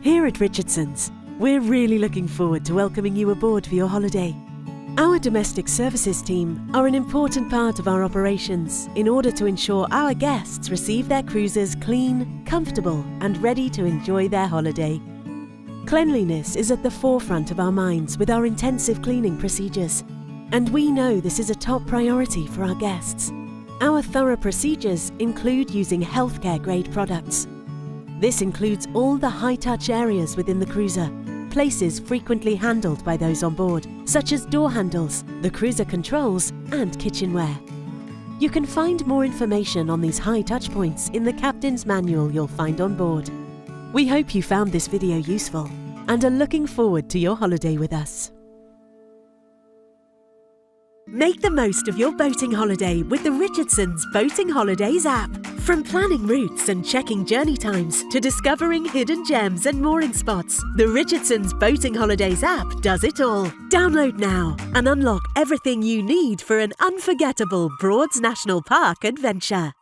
Here at Richardson's, we're really looking forward to welcoming you aboard for your holiday. Our domestic services team are an important part of our operations in order to ensure our guests receive their cruises clean, comfortable, and ready to enjoy their holiday. Cleanliness is at the forefront of our minds with our intensive cleaning procedures, and we know this is a top priority for our guests. Our thorough procedures include using healthcare-grade products. This includes all the high-touch areas within the cruiser, places frequently handled by those on board, such as door handles, the cruiser controls, and kitchenware. You can find more information on these high touch points in the Captain's Manual you'll find on board. We hope you found this video useful and are looking forward to your holiday with us. Make the most of your boating holiday with the Richardson's Boating Holidays app. From planning routes and checking journey times to discovering hidden gems and mooring spots, the Richardson's Boating Holidays app does it all. Download now and unlock everything you need for an unforgettable Broads National Park adventure.